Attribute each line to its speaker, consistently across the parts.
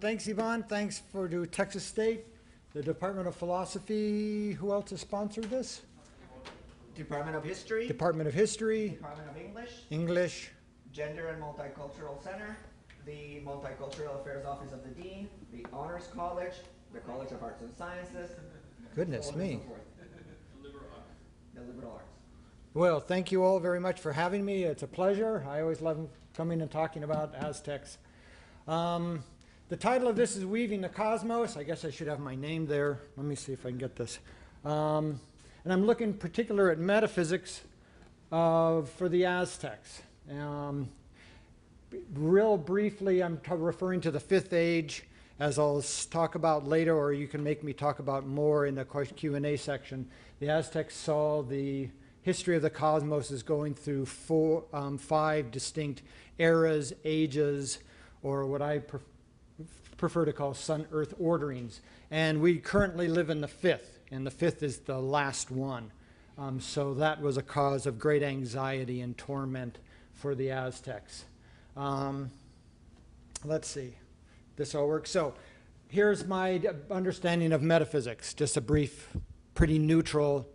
Speaker 1: Thanks, Yvonne. Thanks to Texas State, the Department of Philosophy. Who else has sponsored this?
Speaker 2: Department of History.
Speaker 1: Department of History.
Speaker 2: Department of English.
Speaker 1: English.
Speaker 2: Gender and Multicultural Center. The Multicultural Affairs Office of the Dean. The Honors College. The College of Arts and Sciences.
Speaker 1: Goodness me.
Speaker 2: The liberal arts.
Speaker 1: Well, thank you all very much for having me. It's a pleasure. I always love coming and talking about Aztecs. The title of this is Weaving the Cosmos. I guess I should have my name there. Let me see if I can get this. And I'm looking in particular at metaphysics for the Aztecs. Real briefly, I'm referring to the Fifth Age, as I'll talk about later, or you can make me talk about more in the Q&A section. The Aztecs saw the history of the cosmos as going through 5 distinct eras, ages, or what I prefer to call sun-earth orderings. And we currently live in the 5th, and the 5th is the last one. So that was a cause of great anxiety and torment for the Aztecs. Let's see. This all works. So here's my understanding of metaphysics, just a brief, pretty neutral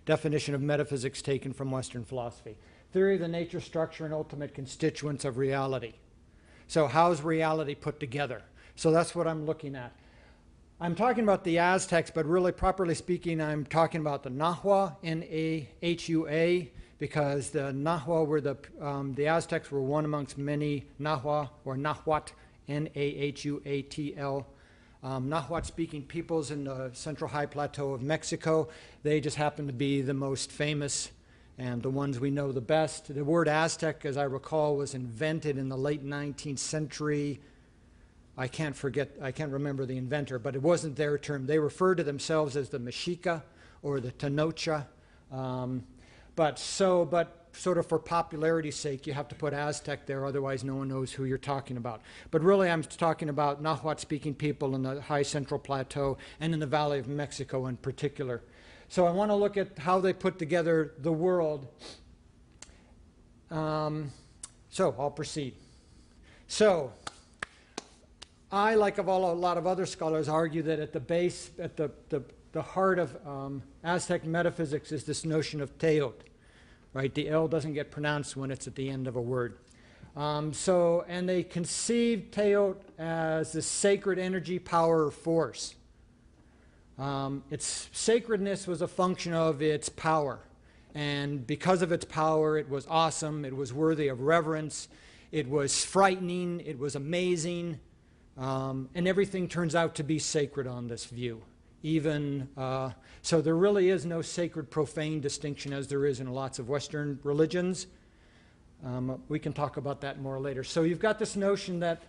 Speaker 1: definition of metaphysics taken from Western philosophy. Theory of the nature, structure, and ultimate constituents of reality. So how's reality put together? So that's what I'm looking at. I'm talking about the Aztecs, but really, properly speaking, I'm talking about the Nahua, N-A-H-U-A, because the Nahua were the Aztecs were one amongst many Nahua, or Nahuatl, N-A-H-U-A-T-L, Nahuatl-speaking peoples in the Central High Plateau of Mexico. They just happen to be the most famous and the ones we know the best. The word Aztec, as I recall, was invented in the late 19th century. I can't remember the inventor, but it wasn't their term. They referred to themselves as the Mexica or the Tenocha. But sort of for popularity's sake, you have to put Aztec there, otherwise no one knows who you're talking about. But really, I'm talking about Nahuatl-speaking people in the high Central Plateau and in the Valley of Mexico in particular. So I want to look at how they put together the world. So I'll proceed. So I, like a lot of other scholars, argue that at the base, at the heart of Aztec metaphysics is this notion of teot. Right, the L doesn't get pronounced when it's at the end of a word. And they conceived teot as the sacred energy, power, or force. Its sacredness was a function of its power. And because of its power, it was awesome, it was worthy of reverence, it was frightening, it was amazing, and everything turns out to be sacred on this view. So there really is no sacred profane distinction as there is in lots of Western religions. We can talk about that more later. So you've got this notion that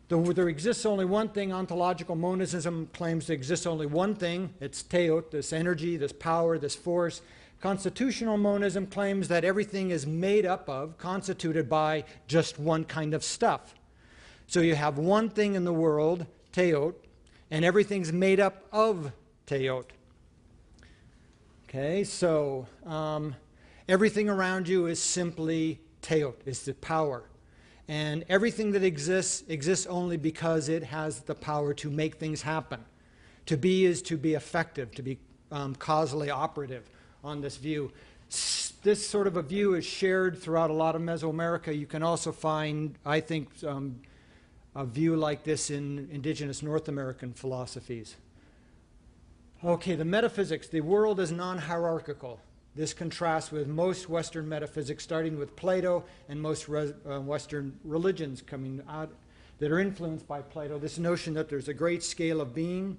Speaker 1: there exists only one thing. Ontological monism claims there exists only one thing. It's teot, this energy, this power, this force. Constitutional monism claims that everything is made up of, constituted by just one kind of stuff. So you have one thing in the world, teot, and everything's made up of teot. Okay, so everything around you is simply teot, is the power. And everything that exists only because it has the power to make things happen. To be is to be effective, to be causally operative on this view. This sort of a view is shared throughout a lot of Mesoamerica. You can also find, I think, a view like this in indigenous North American philosophies. Okay, the metaphysics. The world is non-hierarchical. This contrasts with most Western metaphysics, starting with Plato and most Western religions coming out that are influenced by Plato. This notion that there's a great scale of being.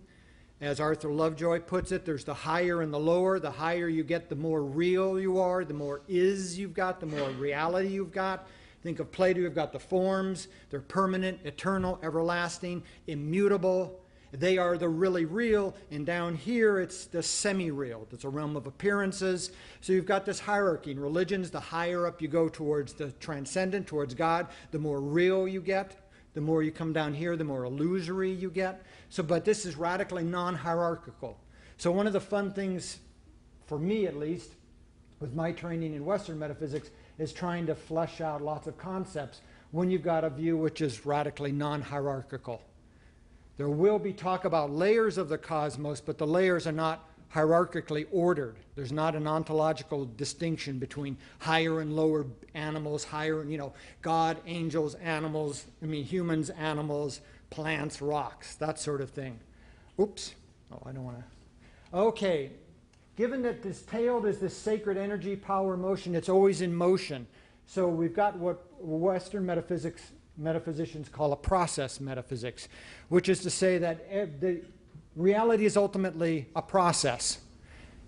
Speaker 1: As Arthur Lovejoy puts it, there's the higher and the lower. The higher you get, the more real you are, the more is you've got, the more reality you've got. Think of Plato, you've got the forms. They're permanent, eternal, everlasting, immutable. They are the really real, and down here it's the semi-real. It's a realm of appearances. So you've got this hierarchy. In religions, the higher up you go towards the transcendent, towards God, the more real you get. The more you come down here, the more illusory you get. But this is radically non-hierarchical. So one of the fun things, for me at least, with my training in Western metaphysics, is trying to flesh out lots of concepts when you've got a view which is radically non-hierarchical. There will be talk about layers of the cosmos, but the layers are not hierarchically ordered. There's not an ontological distinction between higher and lower animals, higher and, God, angels, animals, humans, animals, plants, rocks, that sort of thing. Oops. Oh, I don't want to. Okay. Given that this tailed is this sacred energy, power, motion, it's always in motion. So we've got what Western metaphysicians call a process metaphysics, which is to say that the reality is ultimately a process.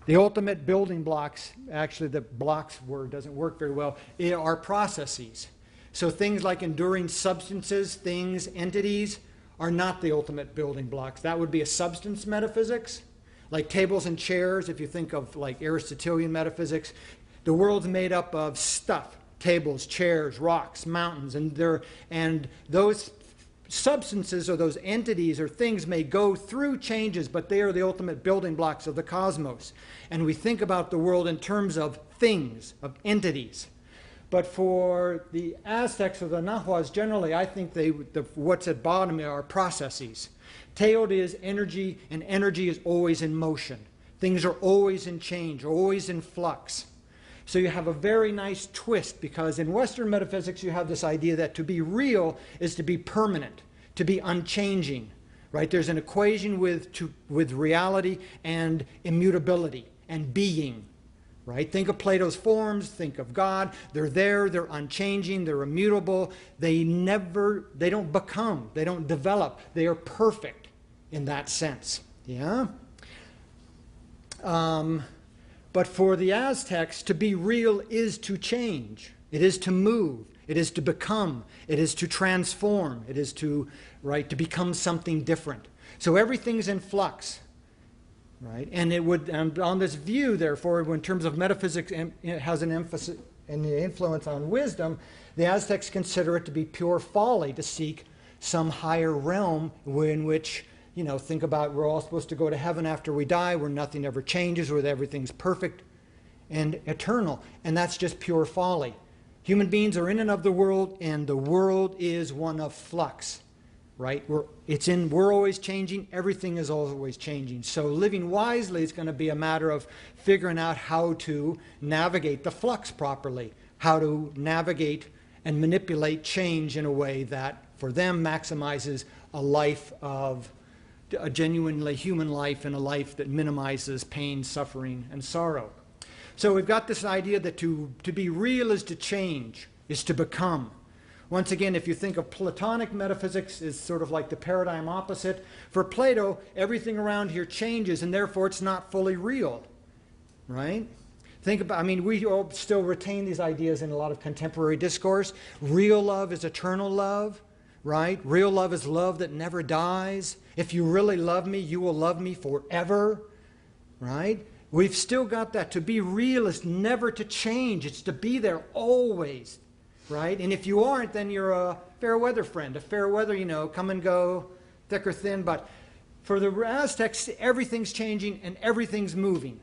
Speaker 1: The ultimate building blocks, actually the blocks word doesn't work very well, are processes. So things like enduring substances, things, entities, are not the ultimate building blocks. That would be a substance metaphysics. Like tables and chairs, if you think of like Aristotelian metaphysics, the world's made up of stuff, tables, chairs, rocks, mountains, and those substances or those entities or things may go through changes, but they are the ultimate building blocks of the cosmos. And we think about the world in terms of things, of entities. But for the Aztecs or the Nahuas generally, I think what's at bottom are processes. Teod is energy, and energy is always in motion. Things are always in change, always in flux. So you have a very nice twist, because in Western metaphysics you have this idea that to be real is to be permanent, to be unchanging. Right? There's an equation with reality and immutability and being. Right? Think of Plato's forms, think of God. They're there, they're unchanging, they're immutable. They don't become, they don't develop. They are perfect in that sense. Yeah? But for the Aztecs, to be real is to change. It is to move. It is to become. It is to transform. It is to become something different. So everything's in flux. Right? And on this view, therefore, in terms of metaphysics, it has an emphasis and the influence on wisdom. The Aztecs consider it to be pure folly to seek some higher realm in which, think about we're all supposed to go to heaven after we die, where nothing ever changes, where everything's perfect and eternal. And that's just pure folly. Human beings are in and of the world, and the world is one of flux. Right? We're always changing. Everything is always changing. So living wisely is going to be a matter of figuring out how to navigate the flux properly, how to navigate and manipulate change in a way that, for them, maximizes a genuinely human life, and a life that minimizes pain, suffering, and sorrow. So we've got this idea that to be real is to change, is to become. Once again, if you think of Platonic metaphysics is sort of like the paradigm opposite. For Plato, everything around here changes, and therefore it's not fully real. Right? Think about, we all still retain these ideas in a lot of contemporary discourse. Real love is eternal love. Right? Real love is love that never dies. If you really love me, you will love me forever. Right? We've still got that. To be real is never to change. It's to be there always. Right? And if you aren't, then you're a fair weather friend. A fair weather, come and go, thick or thin. But for the Aztecs, everything's changing and everything's moving.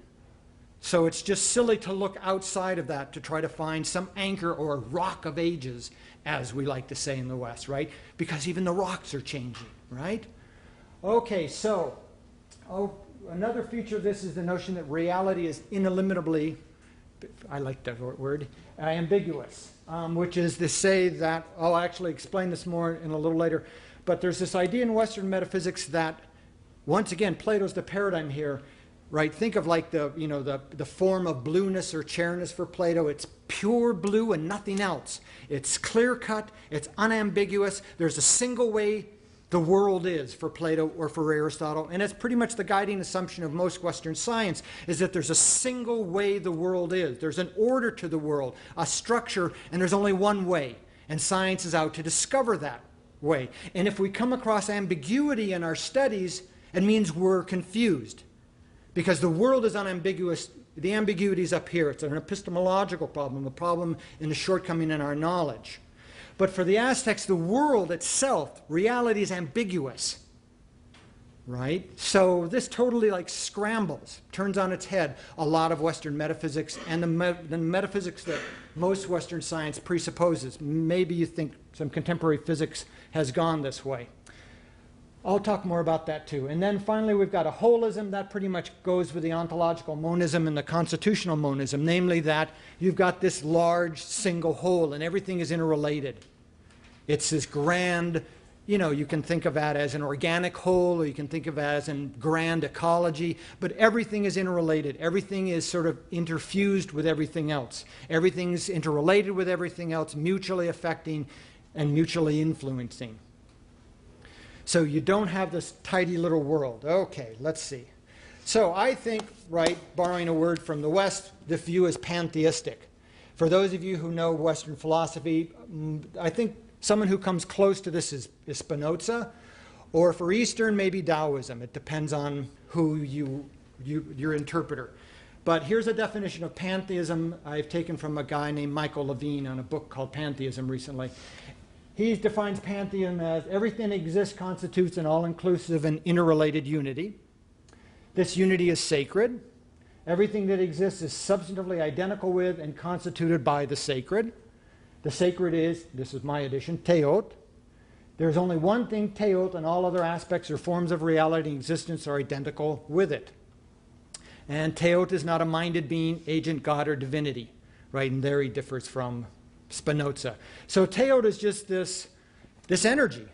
Speaker 1: So it's just silly to look outside of that to try to find some anchor or a rock of ages, as we like to say in the West, right? Because even the rocks are changing, right? Okay, so another feature of this is the notion that reality is inelimitably, I like that word, ambiguous. Which is to say that, I'll actually explain this more in a little later, but there's this idea in Western metaphysics that, once again, Plato's the paradigm here, right? Think of like the form of blueness or chairness for Plato. It's pure blue and nothing else. It's clear-cut, it's unambiguous, there's a single way the world is for Plato or for Aristotle, and it's pretty much the guiding assumption of most Western science, is that there's a single way the world is. There's an order to the world, a structure, and there's only one way, and science is out to discover that way. And if we come across ambiguity in our studies, it means we're confused, because the world is unambiguous. The ambiguity is up here. It's an epistemological problem, a problem in the shortcoming in our knowledge. But for the Aztecs, the world itself, reality is ambiguous, right? So this totally scrambles, turns on its head a lot of Western metaphysics and the metaphysics that most Western science presupposes. Maybe you think some contemporary physics has gone this way. I'll talk more about that too. And then finally we've got a holism. That pretty much goes with the ontological monism and the constitutional monism, namely that you've got this large single whole and everything is interrelated. It's this grand, you can think of that as an organic whole, or you can think of it as a grand ecology, but everything is interrelated. Everything is sort of interfused with everything else. Everything's interrelated with everything else, mutually affecting and mutually influencing. So you don't have this tidy little world. Okay, let's see. So I think, borrowing a word from the West, the view is pantheistic. For those of you who know Western philosophy, I think someone who comes close to this is Spinoza, or for Eastern, maybe Taoism. It depends on who your interpreter. But here's a definition of pantheism I've taken from a guy named Michael Levine on a book called Pantheism recently. He defines pantheism as everything that exists constitutes an all-inclusive and interrelated unity. This unity is sacred. Everything that exists is substantively identical with and constituted by the sacred. The sacred is, this is my addition, teot. There's only one thing, teot, and all other aspects or forms of reality and existence are identical with it. And teot is not a minded being, agent, God, or divinity. And there he differs from Spinoza. So teot is just this energy,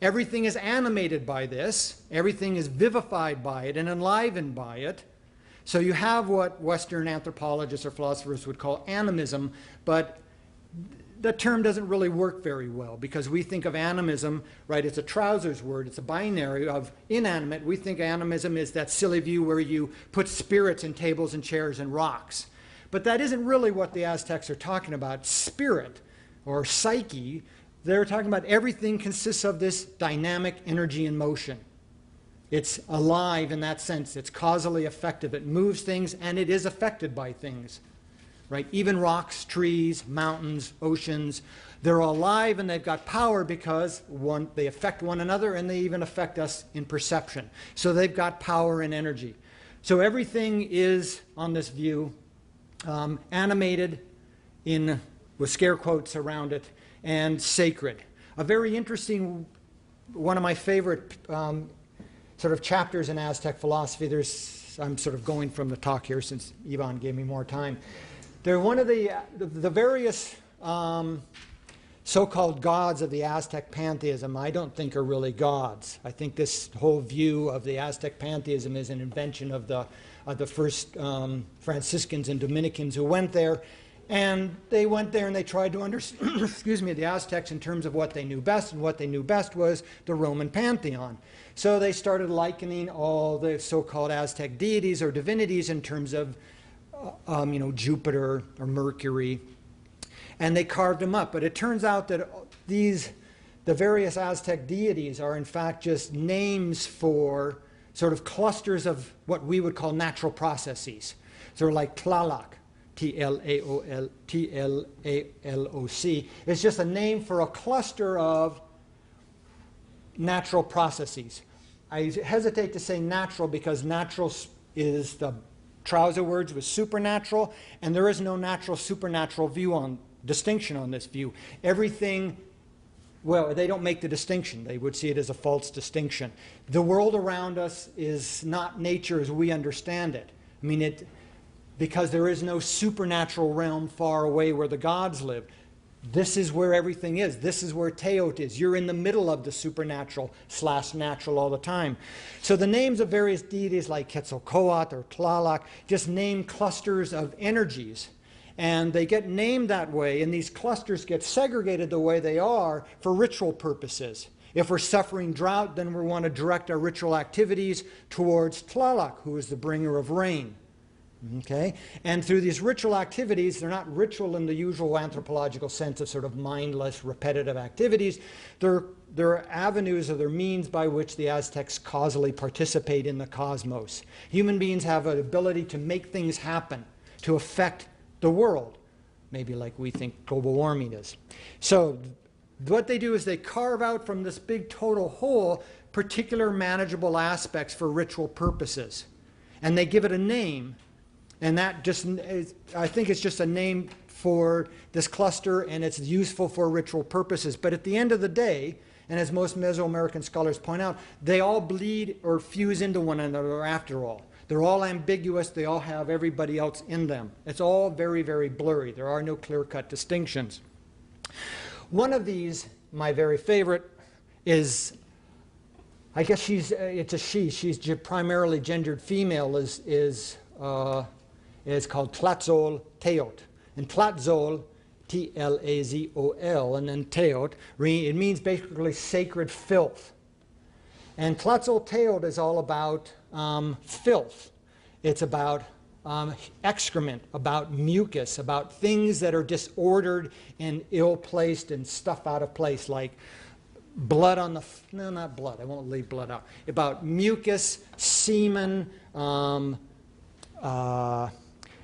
Speaker 1: Everything is animated by this. Everything is vivified by it and enlivened by it. So you have what Western anthropologists or philosophers would call animism, but the term doesn't really work very well because we think of animism, it's a trousers word, it's a binary of inanimate. We think animism is that silly view where you put spirits in tables and chairs and rocks. But that isn't really what the Aztecs are talking about. Spirit or psyche, they're talking about everything consists of this dynamic energy in motion. It's alive in that sense. It's causally affective. It moves things and it is affected by things. Even rocks, trees, mountains, oceans, they're alive and they've got power because they affect one another and they even affect us in perception. So they've got power and energy. So everything is, on this view, animated with scare quotes around it, and sacred. A very interesting, one of my favorite sort of chapters in Aztec philosophy, I'm sort of going from the talk here since Ivan gave me more time. They're one of the various so-called gods of the Aztec pantheism I don't think are really gods. I think this whole view of the Aztec pantheism is an invention of the first Franciscans and Dominicans who went there. And they went there and they tried to understand the Aztecs in terms of what they knew best, and what they knew best was the Roman pantheon. So they started likening all the so-called Aztec deities or divinities in terms of Jupiter or Mercury, and they carved them up. But it turns out that the various Aztec deities are in fact just names for sort of clusters of what we would call natural processes. So like Tlaloc, Tlaloc, is just a name for a cluster of natural processes. I hesitate to say natural because natural is the trouser words with supernatural, and there is no natural supernatural distinction on this view. Everything, well, they don't make the distinction. They would see it as a false distinction. The world around us is not nature as we understand it. Because there is no supernatural realm far away where the gods live. This is where everything is. This is where Teot is. You're in the middle of the supernatural/natural all the time. So the names of various deities like Quetzalcoatl or Tlaloc just name clusters of energies. And they get named that way, and these clusters get segregated the way they are for ritual purposes. If we're suffering drought, then we want to direct our ritual activities towards Tlaloc, who is the bringer of rain. Okay? And through these ritual activities, they're not ritual in the usual anthropological sense of sort of mindless, repetitive activities. They're avenues or they're means by which the Aztecs causally participate in the cosmos. Human beings have an ability to make things happen, to affect the world, maybe like we think global warming is. So what they do is they carve out from this big total whole particular manageable aspects for ritual purposes. And they give it a name. And that just, I think it's just a name for this cluster, and it's useful for ritual purposes. But at the end of the day, and as most Mesoamerican scholars point out, they all bleed or fuse into one another after all. They're all ambiguous. They all have everybody else in them. It's all very, very blurry. There are no clear-cut distinctions. One of these, my very favorite, is, I guess it's a she. She's primarily gendered female, is called Tlatzol-Teot. And Tlatzol, Tlazol, and then Teot, it means basically sacred filth. And Tlatzol-Teot is all about filth. It's about excrement, about mucus, about things that are disordered and ill-placed and stuff out of place, like blood on the, no, not blood, I won't leave blood out, about mucus, semen,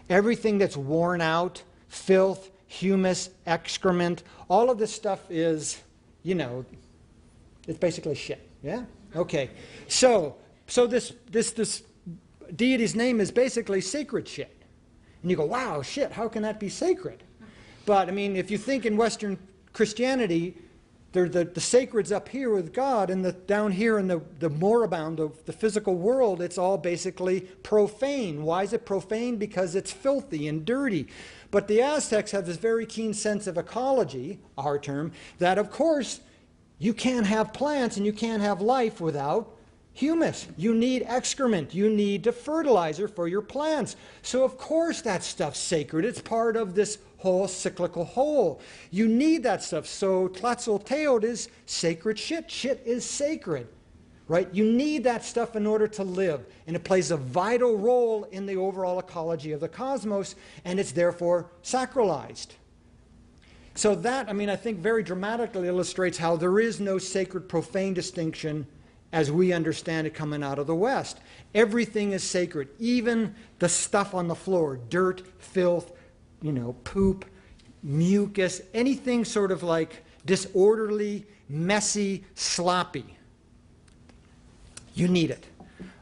Speaker 1: everything that's worn out, filth, humus, excrement, all of this stuff is, you know, it's basically shit, yeah? Okay, so this deity's name is basically sacred shit. And you go, wow, shit, how can that be sacred? But, I mean, if you think in Western Christianity, the sacred's up here with God, and down here in the moribund of the physical world, it's all basically profane. Why is it profane? Because it's filthy and dirty. But the Aztecs have this very keen sense of ecology, our term, that of course you can't have plants and you can't have life without humus. You need excrement. You need the fertilizer for your plants. So of course that stuff's sacred. It's part of this whole cyclical whole. You need that stuff. So Tlatzol-Teot is sacred shit. Shit is sacred, right? You need that stuff in order to live. And it plays a vital role in the overall ecology of the cosmos, and it's therefore sacralized. So that, I mean, I think very dramatically illustrates how there is no sacred profane distinction as we understand it coming out of the West. Everything is sacred, even the stuff on the floor, dirt, filth, you know, poop, mucus, anything sort of like disorderly, messy, sloppy. You need it.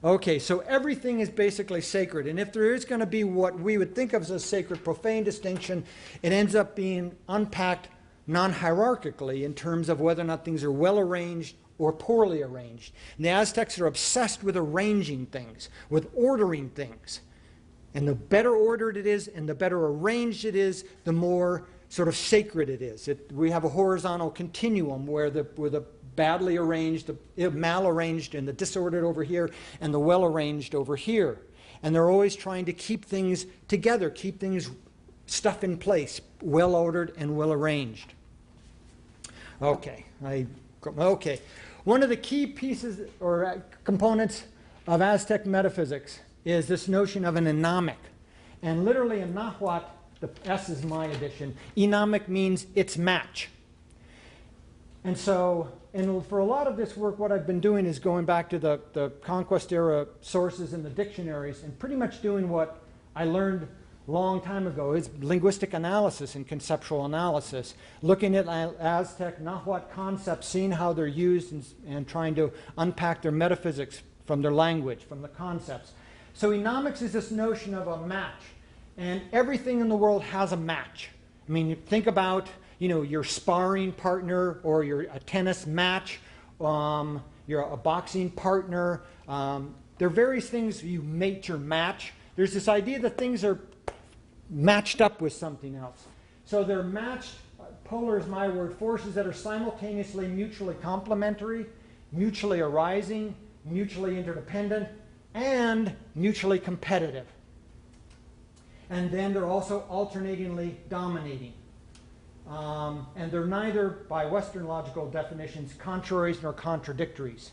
Speaker 1: Okay, so everything is basically sacred. And if there is going to be what we would think of as a sacred profane distinction, it ends up being unpacked non-hierarchically in terms of whether or not things are well arranged or poorly arranged. And the Aztecs are obsessed with arranging things, with ordering things. And the better ordered it is and the better arranged it is, the more sort of sacred it is. We have a horizontal continuum where the badly arranged, the mal-arranged, and the disordered over here, and the well-arranged over here. And they're always trying to keep things together, keep stuff in place, well-ordered and well-arranged. Okay. One of the key pieces or components of Aztec metaphysics is this notion of an enamic. And literally in Nahuatl, the S is my addition, enamic means its match. And so, for a lot of this work, what I've been doing is going back to the conquest era sources in the dictionaries and pretty much doing what I learned a long time ago, is linguistic analysis and conceptual analysis, looking at Aztec, Nahuatl concepts, seeing how they're used and trying to unpack their metaphysics from their language, from the concepts. So enomics is this notion of a match, and everything in the world has a match. I mean, you think about, you know, your sparring partner or a tennis match, you're a boxing partner. There are various things you mate your match. There's this idea that things are matched up with something else. So they're matched, polar is my word, forces that are simultaneously mutually complementary, mutually arising, mutually interdependent, and mutually competitive. And then they're also alternatingly dominating. And they're neither, by Western logical definitions, contraries nor contradictories.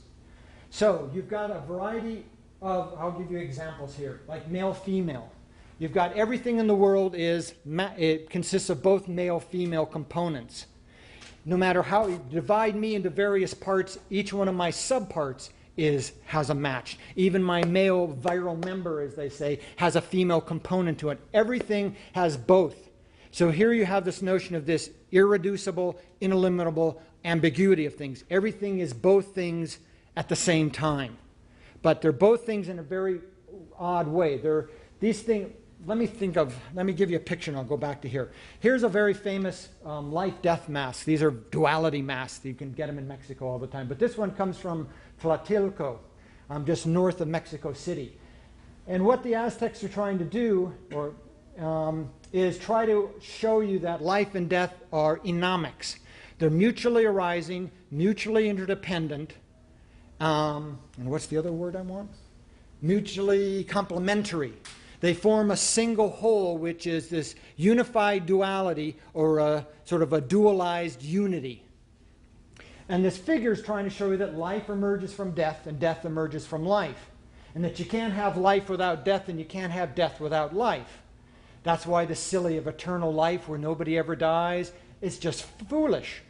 Speaker 1: So you've got a variety of, I'll give you examples here, like male-female. You've got everything in the world it consists of both male-female components. No matter how you divide me into various parts, each one of my subparts has a match. Even my male viral member, as they say, has a female component to it. Everything has both. So here you have this notion of this irreducible, ineliminable ambiguity of things. Everything is both things at the same time. But they're both things in a very odd way. These things, let me give you a picture and I'll go back to here. Here's a very famous life-death mask. These are duality masks. You can get them in Mexico all the time. But this one comes from Tlatelolco, just north of Mexico City. And what the Aztecs are trying to do is try to show you that life and death are enomics. They're mutually arising, mutually interdependent. And what's the other word I want? Mutually complementary. They form a single whole, which is this unified duality, or a sort of a dualized unity. And this figure is trying to show you that life emerges from death and death emerges from life. And that you can't have life without death and you can't have death without life. That's why the silly of eternal life where nobody ever dies is just foolish.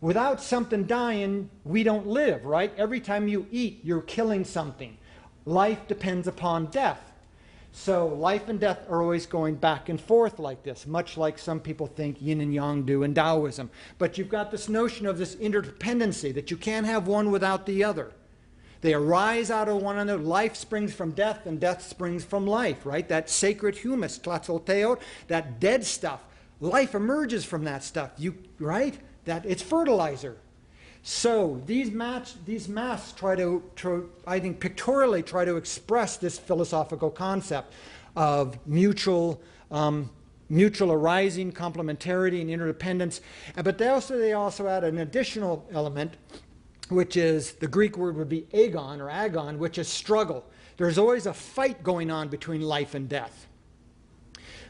Speaker 1: Without something dying, we don't live, right? Every time you eat, you're killing something. Life depends upon death. So life and death are always going back and forth like this, much like some people think yin and yang do in Taoism. But you've got this notion of this interdependency, that you can't have one without the other. They arise out of one another. Life springs from death and death springs from life, right? That sacred humus, Tlatelolco, that dead stuff. Life emerges from that stuff, right? That it's fertilizer. So these masks try to, I think, pictorially try to express this philosophical concept of mutual arising, complementarity, and interdependence. But they also add an additional element, which is, the Greek word would be agon, which is struggle. There's always a fight going on between life and death.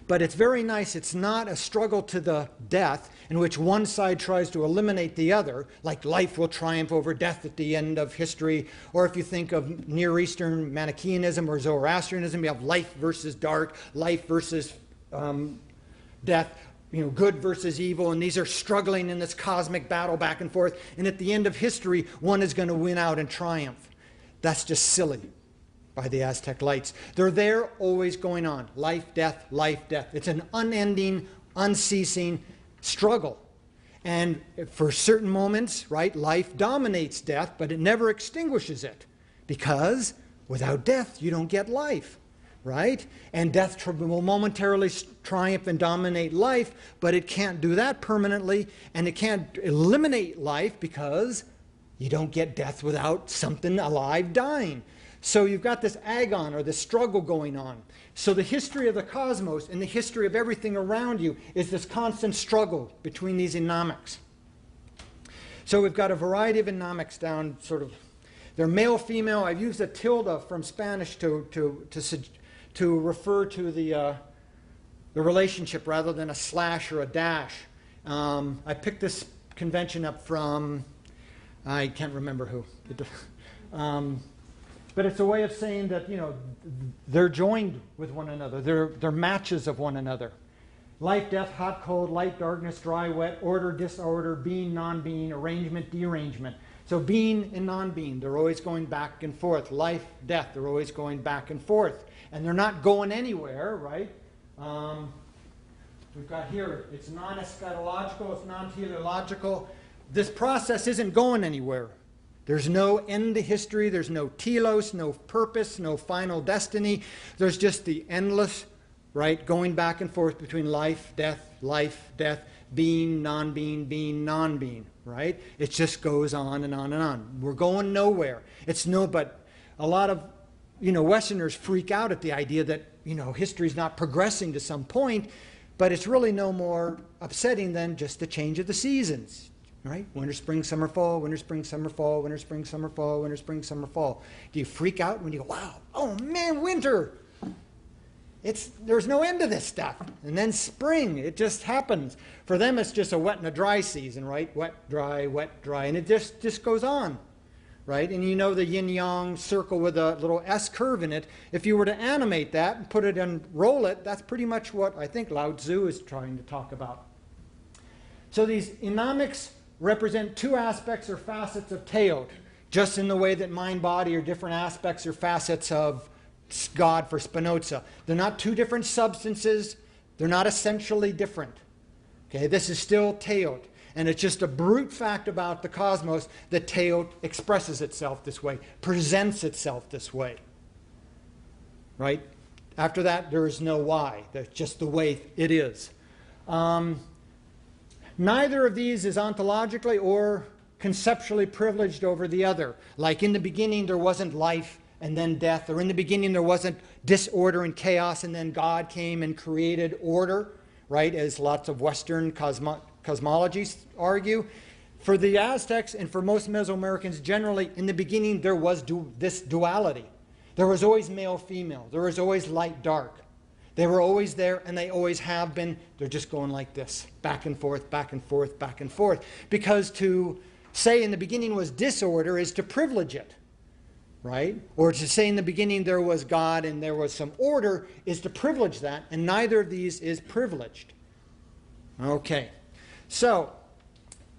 Speaker 1: But it's very nice. It's not a struggle to the death in which one side tries to eliminate the other, like life will triumph over death at the end of history. Or if you think of Near Eastern Manichaeanism or Zoroastrianism, you have life versus dark, life versus death, good versus evil. And these are struggling in this cosmic battle back and forth. And at the end of history, one is going to win out and triumph. That's just silly. By the Aztec lights. They're there, always going on. Life, death, life, death. It's an unending, unceasing struggle. And for certain moments, right, life dominates death, but it never extinguishes it. Because without death, you don't get life, right? And death will momentarily triumph and dominate life, but it can't do that permanently, and it can't eliminate life because you don't get death without something alive dying. So you've got this agon, or this struggle going on. So the history of the cosmos and the history of everything around you is this constant struggle between these enomics. So we've got a variety of enomics down, sort of, they're male, female. I've used a tilde from Spanish to refer to the relationship rather than a slash or a dash. I picked this convention up from, I can't remember who. But it's a way of saying that, they're joined with one another. They're matches of one another. Life, death, hot, cold, light, darkness, dry, wet, order, disorder, being, non-being, arrangement, derangement. So being and non-being, they're always going back and forth. Life, death, they're always going back and forth. And they're not going anywhere, right? We've got here, it's non-eschatological, it's non-teleological. This process isn't going anywhere. There's no end to history. There's no telos, no purpose, no final destiny. There's just the endless, right, going back and forth between life, death, being, non-being, right? It just goes on and on and on. We're going nowhere. But a lot of, Westerners freak out at the idea that, history's not progressing to some point, but it's really no more upsetting than just the change of the seasons. Right? Winter, spring, summer, fall, winter, spring, summer, fall, winter, spring, summer, fall, winter, spring, summer, fall. Do you freak out when you go, wow, oh man, winter? There's no end to this stuff. And then spring, it just happens. For them, it's just a wet and a dry season, right? Wet, dry, and it just goes on, right? And the yin-yang circle with a little S curve in it. If you were to animate that and put it and roll it, that's pretty much what I think Lao Tzu is trying to talk about. So these enomics represent two aspects or facets of Teot, just in the way that mind-body are different aspects or facets of God for Spinoza. They're not two different substances. They're not essentially different. Okay, this is still Teot. And it's just a brute fact about the cosmos that Teot expresses itself this way, presents itself this way. Right? After that, there is no why. That's just the way it is. Neither of these is ontologically or conceptually privileged over the other. Like in the beginning, there wasn't life and then death, or in the beginning, there wasn't disorder and chaos, and then God came and created order, right, as lots of Western cosmologies argue. For the Aztecs and for most Mesoamericans generally, in the beginning there was this duality. There was always male-female. There was always light-dark. They were always there, and they always have been. They're just going like this, back and forth, back and forth, back and forth. Because to say in the beginning was disorder is to privilege it, right? Or to say in the beginning there was God and there was some order is to privilege that, and neither of these is privileged. Okay, so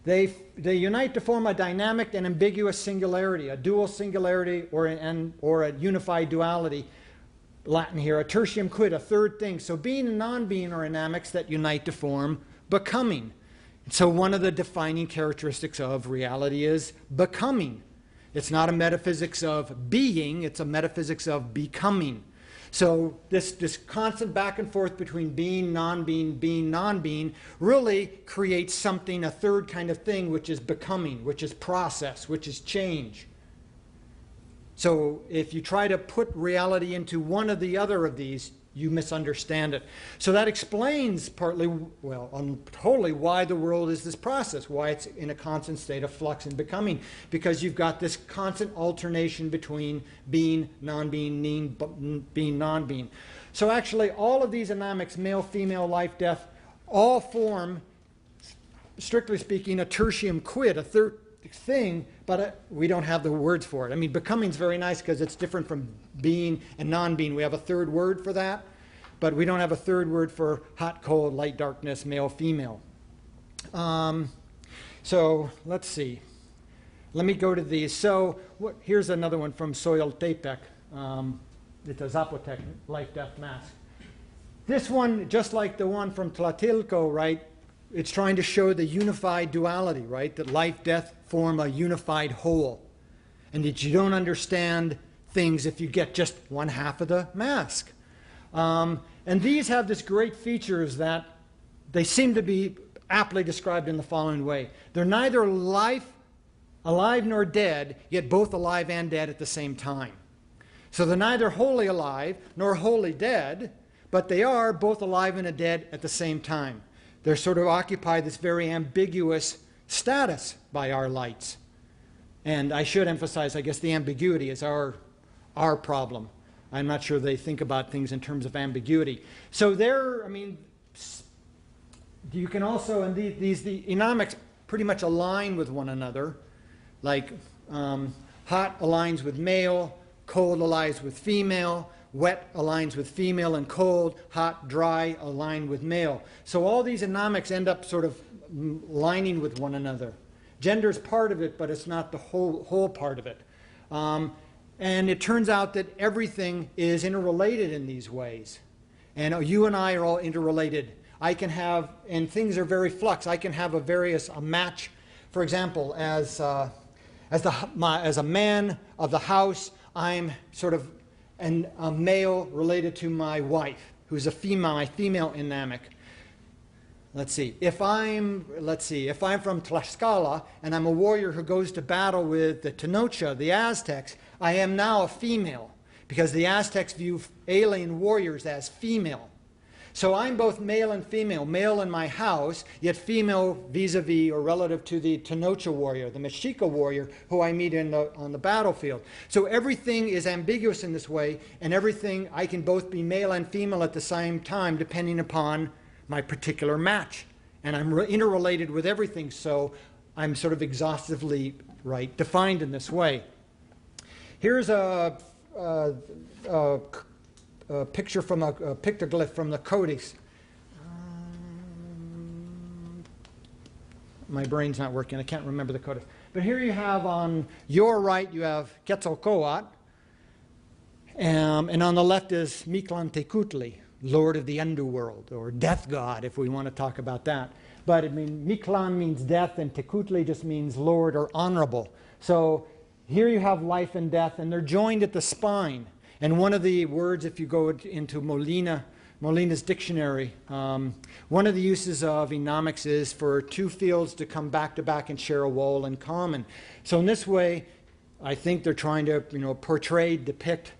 Speaker 1: they unite to form a dynamic and ambiguous singularity, a dual singularity or a unified duality. Latin here, a tertium quid, a third thing. So being and non-being are dynamics that unite to form becoming. So one of the defining characteristics of reality is becoming. It's not a metaphysics of being, it's a metaphysics of becoming. So this constant back and forth between being, non-being really creates something, a third kind of thing, which is becoming, which is process, which is change. So if you try to put reality into one or the other of these, you misunderstand it. So that explains partly, well, totally why the world is this process, why it's in a constant state of flux and becoming, because you've got this constant alternation between being, non-being, being, non-being. So actually all of these dynamics, male, female, life, death, all form, strictly speaking, a tertium quid, a third thing, but we don't have the words for it. I mean, becoming is very nice because it's different from being and non-being. We have a third word for that, but we don't have a third word for hot, cold, light, darkness, male, female. So let's see. Let me go to these. So here's another one from Soyaltepec. It's a Zapotec, life, death, mask. This one, just like the one from Tlatelolco, right? It's trying to show the unified duality, right? That life, death form a unified whole. And that you don't understand things if you get just one half of the mask. And these have this great features that they seem to be aptly described in the following way. They're neither alive nor dead, yet both alive and dead at the same time. So they're neither wholly alive nor wholly dead, but they are both alive and dead at the same time. They're sort of occupy this very ambiguous status by our lights. And I should emphasize, I guess, the ambiguity is our problem. I'm not sure they think about things in terms of ambiguity. So there, I mean, you can also, and the economics pretty much align with one another. Like hot aligns with male, cold aligns with female, wet aligns with female and cold, hot, dry align with male. So all these anomics end up sort of lining with one another. Gender is part of it, but it's not the whole part of it. And it turns out that everything is interrelated in these ways. And you and I are all interrelated. I can have, and things are very flux. I can have a match, for example, as a man of the house, I'm sort of a male related to my wife, who's a female, my female dynamic. Let's see. If I'm from Tlaxcala and I'm a warrior who goes to battle with the Tenochtitlan, the Aztecs, I am now a female because the Aztecs view alien warriors as female. So I'm both male and female, male in my house, yet female vis-a-vis or relative to the Tenochtitlan warrior, the Mexica warrior, who I meet on the battlefield. So everything is ambiguous in this way, and everything, I can both be male and female at the same time, depending upon my particular match. And I'm interrelated with everything, so I'm sort of exhaustively defined in this way. Here's a picture from a pictoglyph from the Codex. My brain's not working. I can't remember the Codex. But here you have on your right, you have Quetzalcoatl. And on the left is Mictlantecutli, Lord of the Underworld, or Death God, if we want to talk about that. But I mean, Mictlan means death, and Tecutli just means Lord or honorable. So here you have life and death, and they're joined at the spine. And one of the words, if you go into Molina's dictionary, one of the uses of enomics is for two fields to come back to back and share a wall in common. So in this way, I think they're trying to, portray, depict,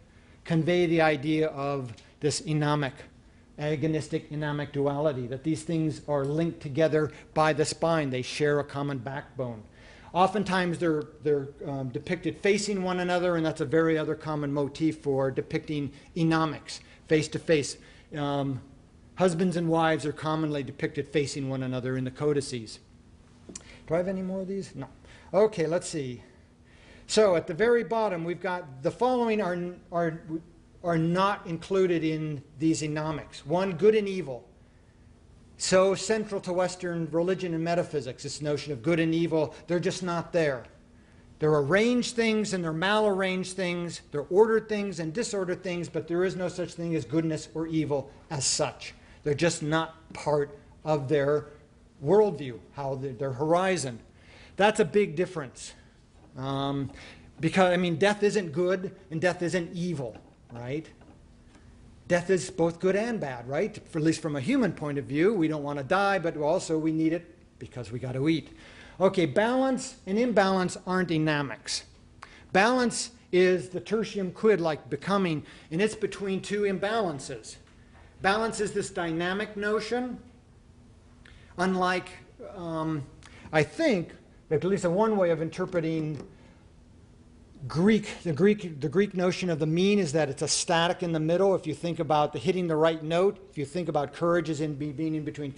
Speaker 1: convey the idea of this agonistic enomic duality, that these things are linked together by the spine. They share a common backbone. Oftentimes they're depicted facing one another, and that's a very other common motif for depicting enomics, face to face. Husbands and wives are commonly depicted facing one another in the codices. Do I have any more of these? No. Okay, let's see. So at the very bottom, we've got the following are not included in these enomics. One, good and evil. So central to Western religion and metaphysics, this notion of good and evil, they're just not there. They're arranged things and they're malarranged things. They're ordered things and disordered things, but there is no such thing as goodness or evil as such. They're just not part of their worldview, their horizon. That's a big difference. Because, death isn't good and death isn't evil, right? Death is both good and bad, right? At least from a human point of view. We don't want to die, but also we need it because we got to eat. Okay, balance and imbalance aren't enomics. Balance is the tertium quid, like becoming, and it's between two imbalances. Balance is this dynamic notion, unlike, I think, at least one way of interpreting the Greek notion of the mean is that it's a static in the middle. If you think about hitting the right note, if you think about courage as being in between